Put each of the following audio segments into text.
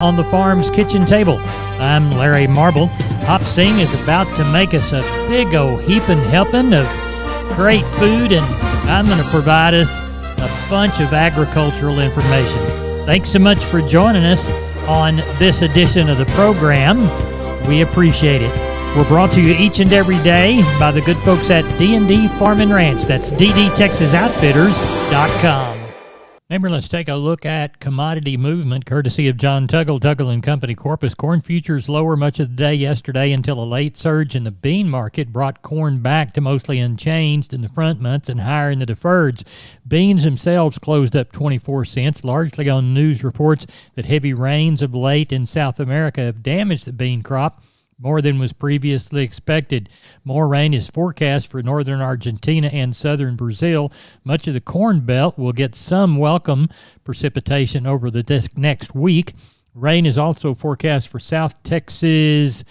On the farm's kitchen table. I'm Larry Marble. Hop Sing is about to make us a big old heaping helping of great food, and I'm going to provide us a bunch of agricultural information. Thanks so much for joining us on this edition of the program. We appreciate it. We're brought to you each and every day by the good folks at D&D Farm and Ranch. That's ddtexasoutfitters.com. Maybe let's take a look at commodity movement courtesy of John Tuggle, Tuggle & Company. Corpus corn futures lower much of the day yesterday until a late surge in the bean market brought corn back to mostly unchanged in the front months and higher in the deferreds. Beans themselves closed up 24 cents, largely on news reports that heavy rains of late in South America have damaged the bean crop more than was previously expected. More rain is forecast for northern Argentina and southern Brazil. Much of the Corn Belt will get some welcome precipitation over the next week. Rain is also forecast for South Texas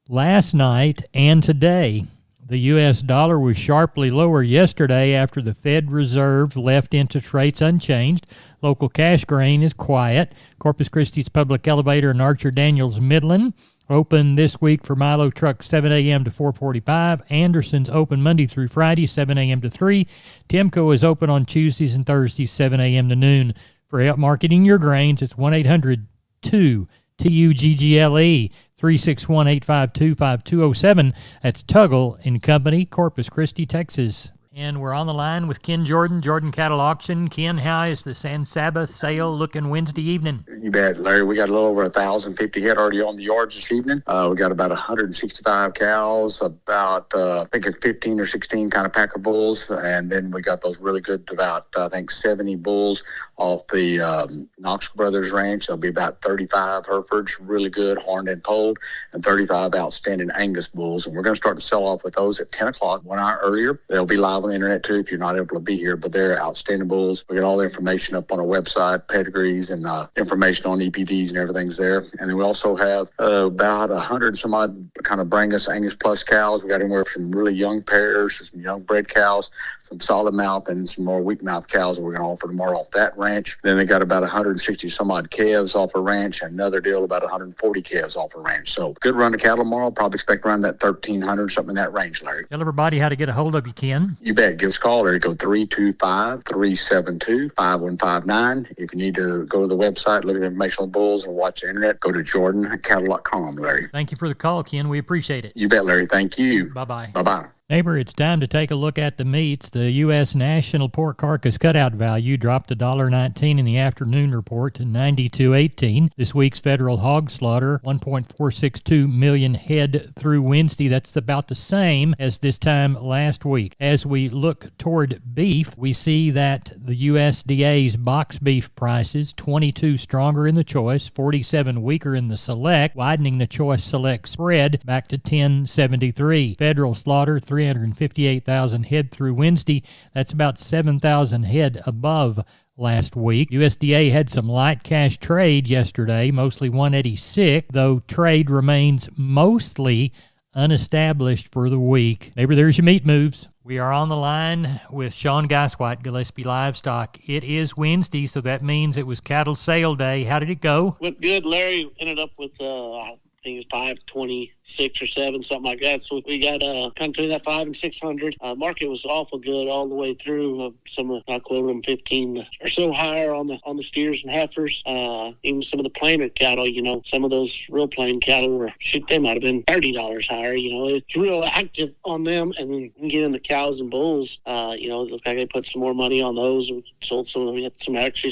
last night and today. The U.S. dollar was sharply lower yesterday after the Fed Reserve left interest rates unchanged. Local cash grain is quiet. Corpus Christi's Public Elevator and Archer Daniels Midland open this week for Milo trucks 7 a.m. to 4:45. Anderson's open Monday through Friday, 7 a.m. to 3. Timco is open on Tuesdays and Thursdays, 7 a.m. to noon. For help marketing your grains, it's 1-800-2-TUGGLE. 361-852-5207. That's Tuggle & Company, Corpus Christi, Texas. And we're on the line with Ken Jordan, Jordan Cattle Auction. Ken, how is the San Saba sale looking Wednesday evening? You bet, Larry. We got a little over 1,050 head already on the yards this evening. We got about 165 cows, about, I think it's 15 or 16 kind of pack of bulls. And then we got those really good, about, I think, 70 bulls off the Knox Brothers Ranch. There'll be about 35 Herefords, really good, horned and polled, and 35 outstanding Angus bulls. And we're going to start to sell off with those at 10 o'clock, 1 hour earlier. They'll be live on the internet too if you're not able to be here, but they're outstanding bulls. We got all the information up on our website, pedigrees and information on EPDs and everything's there. And then we also have about 100 some odd kind of Brangus Angus Plus cows. We got anywhere from really young pairs to some young bred cows, some solid mouth and some more weak mouth cows that we're going to offer tomorrow off that ranch. Then they got about 160 some odd calves off a ranch, and another deal about 140 calves off a ranch. So good run of cattle tomorrow. Probably expect around that 1,300, something in that range, Larry. Tell everybody how to get a hold of you, Ken. You bet. Give us a call. There you go, 325-372-5159. If you need to go to the website, look at the information on bulls and watch the internet, go to jordancattle.com, Larry. Thank you for the call, Ken. We appreciate it. You bet, Larry. Thank you. Bye-bye. Bye-bye. Neighbor, it's time to take a look at the meats. The U.S. National Pork Carcass Cutout Value dropped $1.19 in the afternoon report to $92.18. This week's federal hog slaughter, 1.462 million head through Wednesday. That's about the same as this time last week. As we look toward beef, we see that the USDA's box beef prices, 22 stronger in the choice, 47 weaker in the select, widening the choice select spread back to 10.73. Federal slaughter, 358,000 head through Wednesday. That's about 7,000 head above last week. USDA had some light cash trade yesterday, mostly 186, though trade remains mostly unestablished for the week. Neighbor, there's your meat moves. We are on the line with Sean Geiswhite, Gillespie Livestock. It is Wednesday, so that means it was cattle sale day. How did it go? Went good. Larry ended up with I think it was 526 or 7, something like that. So we got kind of between that 500 and 600. Market was awful good all the way through. Some of I quoted them 15 or so higher on the steers and heifers. Even some of the plainer cattle, some of those real plain cattle were they might have been $30 higher. It's real active on them. And then getting the cows and bulls, it looked like they put some more money on those. We sold some of them. We had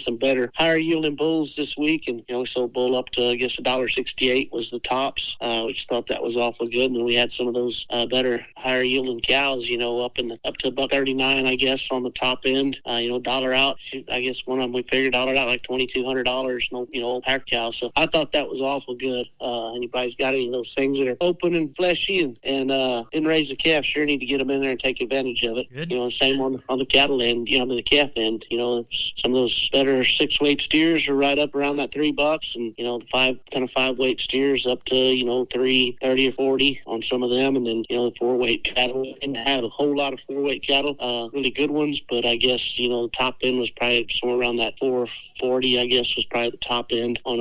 some better higher yielding bulls this week, and we sold bull up to I guess $1.68 was the tops. Which thought that was awful good. And then we had some of those better, higher yielding cows, up to $1.39, I guess, on the top end. Dollar out. I guess one of them we figured dollar out like $2,200. Old pack cows. So I thought that was awful good. Anybody's got any of those things that are open and fleshy and didn't raise the calf, sure need to get them in there and take advantage of it. Good. Same on the cattle end. The calf end. Some of those better 6-weight steers are right up around that $3, and the 5 weight steers up to $3.30 30 or 40 on some of them. And then, the 4-weight cattle, didn't have a whole lot of 4-weight cattle, really good ones, but I guess, the top end was probably somewhere around that 440, I guess, was probably the top end on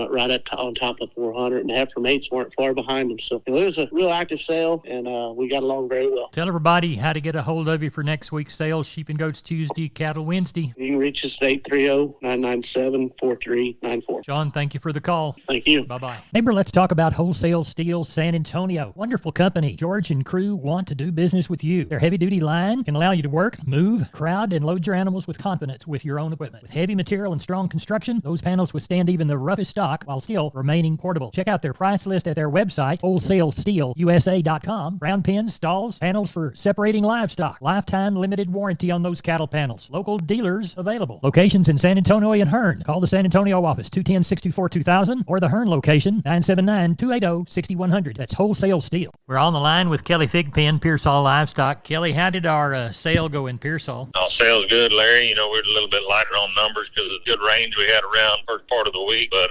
top of 400, and heifer mates weren't far behind them. So it was a real active sale, and we got along very well. Tell everybody how to get a hold of you for next week's sale. Sheep and Goats Tuesday, Cattle Wednesday. You can reach us at 830-997-4394. John, thank you for the call. Thank you. Bye-bye. Neighbor, let's talk about Wholesale Steel San Antonio. Wonderful company. George and crew want to do business with you. Their heavy-duty line can allow you to work, move, crowd, and load your animals with confidence with your own equipment. With heavy material and strong construction, those panels withstand even the roughest stock while still remaining portable. Check out their price list at their website, wholesalesteelusa.com. Round pins, stalls, panels for separating livestock. Lifetime limited warranty on those cattle panels. Local dealers available. Locations in San Antonio and Hearn. Call the San Antonio office, 210-624-2000, or the Hearn location, 979-280-6100. That's Wholesale Steel. We're on the line with Kelly Thigpen, Pearsall Livestock. Kelly, how did our sale go in Pearsall? Sales good, Larry. We're a little bit lighter on numbers because of the good range we had around first part of the week, but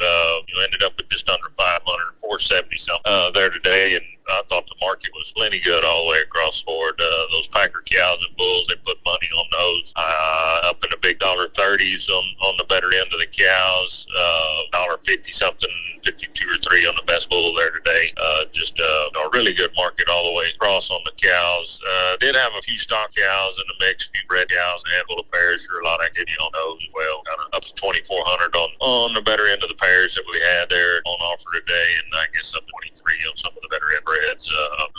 ended up with just under 500, 470 something there today, and I thought the market was plenty good all the way across the board. Those Packer cows and bulls, they put money on those. Up in the big $30s on the better end of the cows. $50 something, 52 or 3 on the best bull there today. Just a really good market all the way across on the cows. Did have a few stock cows in the mix, a few bred cows, a handful of pairs. Sure, a lot of activity on those as well. Kind of up to 2,400 on the better end of the pairs that we had there on offer today, and I guess up to 23 on some of the better end breds.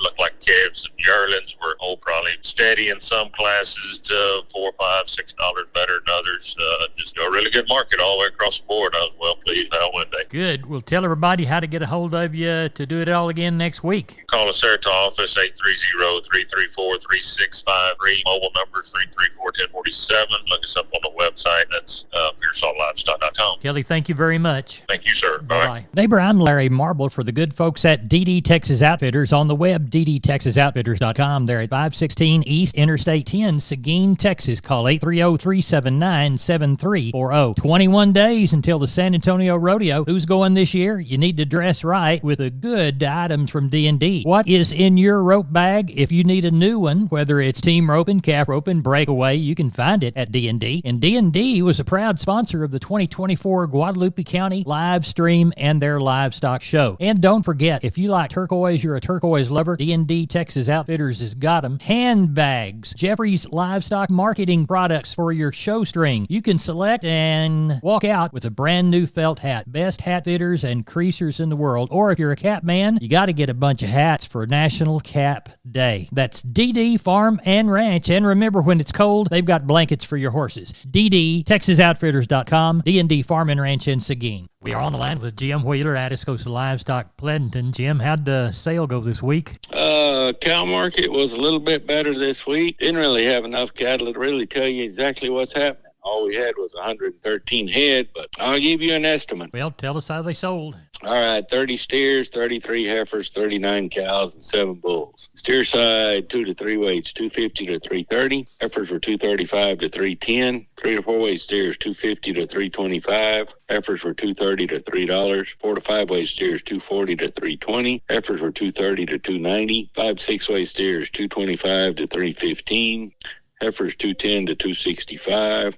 Looked like calves and yearlings were probably steady in some classes to $4, $5, $6 better than others. Just a really good market all the way across the board. I was well pleased that Wednesday. Good. We'll tell everybody how to get a hold of you to do it all again next week. Call us there at the office, 830-334-3653. Mobile number 334-1047. Look us up on the website. That's PearsallLivestock.com. Kelly, thank you very much. Thank you, sir. Bye. Neighbor, I'm Larry Marble for the good folks at DD Texas Outfitters. On the web, ddtexasoutfitters.com. They're at 516 East Interstate 10, Seguin, Texas. Call 830-379-7340. 21 days until the San Antonio Rodeo. Who's going this year? You need to dress right with the good items from D&D. What is in your rope bag? If you need a new one, whether it's team roping, calf roping, breakaway, you can find it at D&D. And D&D was a proud sponsor of the 2024 Guadalupe County live stream and their livestock show. And don't forget, if you like turquoise, you're a turquoise lover, D&D Texas Outfitters has got them. Handbags, Jeffrey's Livestock Marketing products for your show string. You can select and walk out with a brand new felt hat. Best hat fitters and creasers in the world. Or if you're a cap man, you got to get a bunch of hats for National Cap Day. That's DD Farm and Ranch. And remember, when it's cold, they've got blankets for your horses. DDTexasOutfitters.com, D&D Farm and Ranch in Seguin. We are on the line with Jim Wheeler at Coast Livestock Pleasanton. Jim, how'd the sale go this week? Cow market was a little bit better this week. Didn't really have enough cattle to really tell you exactly what's happening. All we had was 113 head, but I'll give you an estimate. Well, tell us how they sold. All right, 30 steers, 33 heifers, 39 cows, and 7 bulls. Steer side, 2 to 3 weights, 250 to 330. Heifers were 235 to 310. 3 to 4 weight steers, 250 to 325. Heifers were 230 to $3. 4 to 5 weight steers, 240 to 320. Heifers were 230 to 290. 5 to 6 weight steers, 225 to 315. Heifers 210 to 265.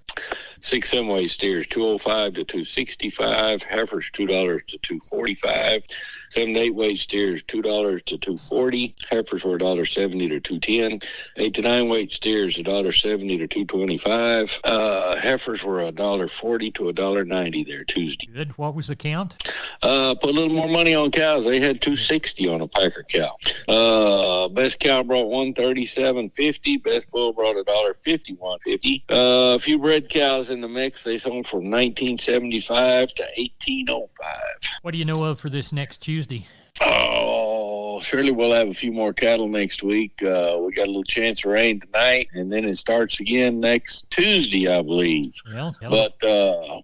6 7-weight steers 205 to 265. Heifers $2 to 245. 7 to 8 weight steers $2 to 240. Heifers were $1.70 to 210. 8 to 9 weight steers $1.70 to 225. Heifers were $1.40 to $1.90 there Tuesday. Good. What was the count? Put a little more money on cows. They had 260 on a Packer cow. Best cow brought $137.50. Best bull brought $1.50, $150. A few bred cows in the mix. They sold from 1975 to 1805. What do you know of for this next Tuesday? Oh, surely we'll have a few more cattle next week. We got a little chance of rain tonight, and then it starts again next Tuesday, I believe. Well, but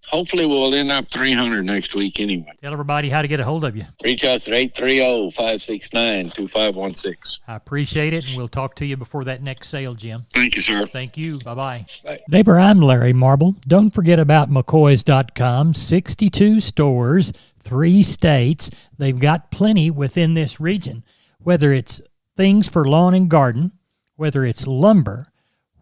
hopefully we'll end up 300 next week anyway. Tell everybody how to get a hold of you. Reach us at 830-569-2516. I appreciate it, and we'll talk to you before that next sale, Jim. Thank you, sir. Thank you. Bye-bye. Bye. Neighbor, I'm Larry Marble. Don't forget about McCoys.com. 62 stores, 3 states. They've got plenty within this region. Whether it's things for lawn and garden, whether it's lumber,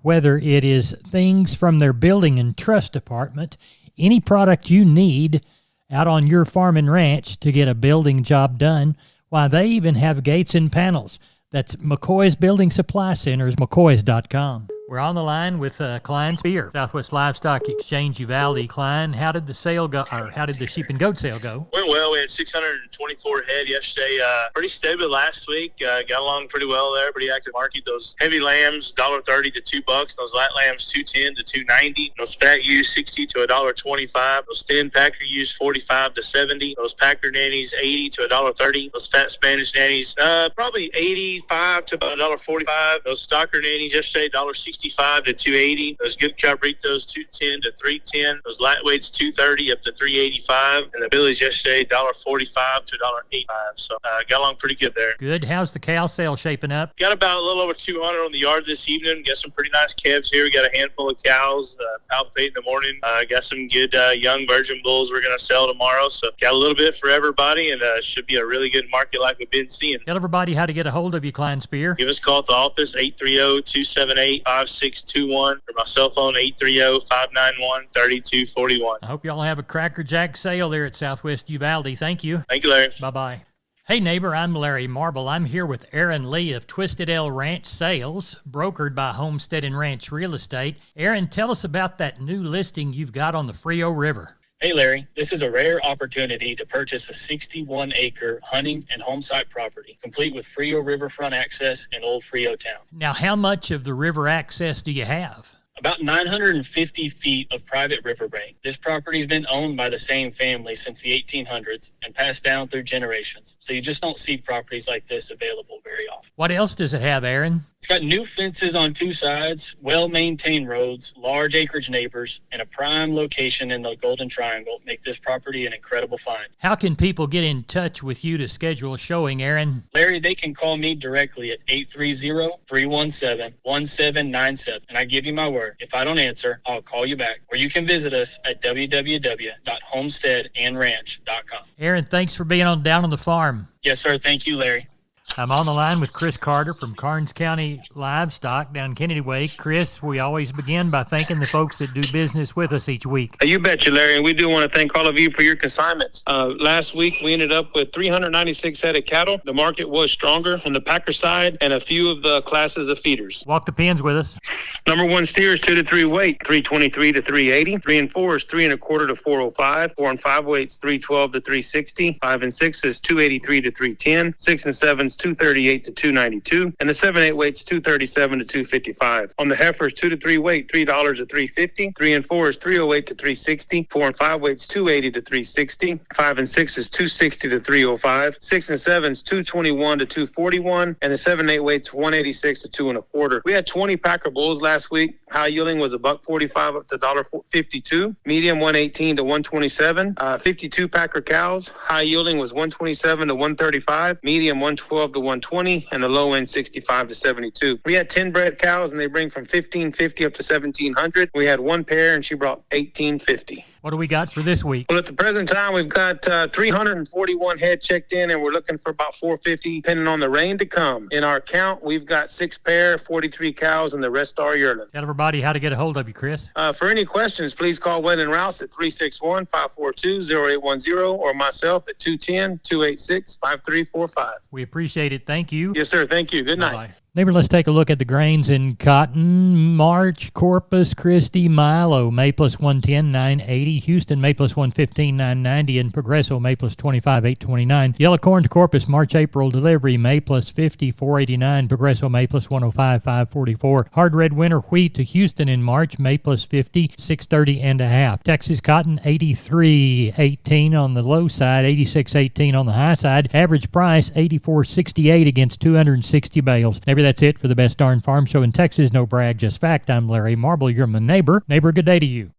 whether it is things from their building and trust department, any product you need out on your farm and ranch to get a building job done, why, they even have gates and panels. That's McCoy's Building Supply Centers, McCoy's.com. We're on the line with Klein Spear, Southwest Livestock Exchange, Uvalde. Klein, how did the sale go, or how did the sheep and goat sale go? Went well. We had 624 head yesterday. Pretty stable last week. Got along pretty well there. Pretty active market. Those heavy lambs, $1.30 to $2. Those light lambs, $2.10 to $2.90. Those fat ewes, $60 to $1.25. Those thin packer ewes, $45 to $70. Those packer nannies, $80 to $1.30. Those fat Spanish nannies, probably $85 to about $1.45. Those stocker nannies yesterday, $1.65 to $2.80. Those good cabritos, $2.10 to $3.10. Those lightweights, $2.30 up to $3.85. And the billies yesterday, $1.45 to $1.85. So got along pretty good there. Good. How's the cow sale shaping up? Got about a little over 200 on the yard this evening. Got some pretty nice calves here. We got a handful of cows palpate in the morning. Got some good young virgin bulls we're going to sell tomorrow. So got a little bit for everybody, and should be a really good market like we've been seeing. Tell everybody how to get a hold of you, Klein Spear. Give us a call at the office, 830-278-5621, or my cell phone, 830-591-3241. I hope y'all have a Cracker Jack sale there at Southwest Uvalde. Thank you. Thank you, Larry. Bye-bye. Hey, neighbor, I'm Larry Marble. I'm here with Aaron Lee of Twisted L Ranch Sales, brokered by Homestead and Ranch Real Estate. Aaron, tell us about that new listing you've got on the Frio River. Hey, Larry, this is a rare opportunity to purchase a 61-acre hunting and home site property, complete with Frio riverfront access in Old Frio Town. Now, how much of the river access do you have? About 950 feet of private riverbank. This property has been owned by the same family since the 1800s and passed down through generations. So you just don't see properties like this available very often. What else does it have, Aaron? It's got new fences on two sides, well-maintained roads, large acreage neighbors, and a prime location in the Golden Triangle make this property an incredible find. How can people get in touch with you to schedule a showing, Aaron? Larry, they can call me directly at 830-317-1797, and I give you my word. If I don't answer, I'll call you back. Or you can visit us at www.homesteadandranch.com. Aaron, thanks for being down on the farm. Yes, sir. Thank you, Larry. I'm on the line with Chris Carter from Karnes County Livestock down Kennedy Way. Chris, we always begin by thanking the folks that do business with us each week. You betcha, Larry, and we do want to thank all of you for your consignments. Last week, we ended up with 396 head of cattle. The market was stronger on the packer side and a few of the classes of feeders. Walk the pens with us. Number one steers 2 to 3 weight, 323 to 380. 3 and 4 is 3 1/4 to 405. 4 and 5 weights 312 to 360. 5 and 6 is 283 to 310. 6 and 7 is 238 to 292, and the 7/8 weight's 237 to 255. On the heifers, 2 to 3 weight, $3 to 350. 3 and 4 is 308 to 360. 4 and 5 weights 280 to 360. 5 and 6 is 260 to 305. 6 and 7 is 221 to 241, and the 7/8 weight's 186 to 2 1/4. We had 20 packer bulls last week. High yielding was $1.45 up to $1.52. Medium 118 to 127. 52 packer cows. High yielding was 127 to 135. Medium 112 to 120, and the low end 65 to 72. We had 10 bred cows, and they bring from 1550 up to 1700. We had one pair, and she brought 1850. What do we got for this week? Well, at the present time, we've got 341 head checked in, and we're looking for about 450, depending on the rain to come. In our count, we've got 6 pair, 43 cows, and the rest are yearling. Tell everybody how to get a hold of you, Chris. For any questions, please call Wed and Rouse at 361-542-0810 or myself at 210-286-5345. We appreciate it. Thank you. Yes, sir. Thank you. Good night. Bye-bye. Neighbor, let's take a look at the grains in cotton. March, Corpus Christi, Milo, May plus 110, 980. Houston, May plus 115, 990. And Progresso, May plus 25, 829. Yellow corn to Corpus, March, April delivery, May plus 50, 489. Progresso, May plus 105, 544. Hard red winter wheat to Houston in March, May plus 50, 630 and a half. Texas cotton, 83.18 on the low side, 86.18 on the high side. Average price, 84.68 against 260 bales. Neighbor, that's it for the best darn farm show in Texas. No brag, just fact. I'm Larry Marble. You're my neighbor. Neighbor, good day to you.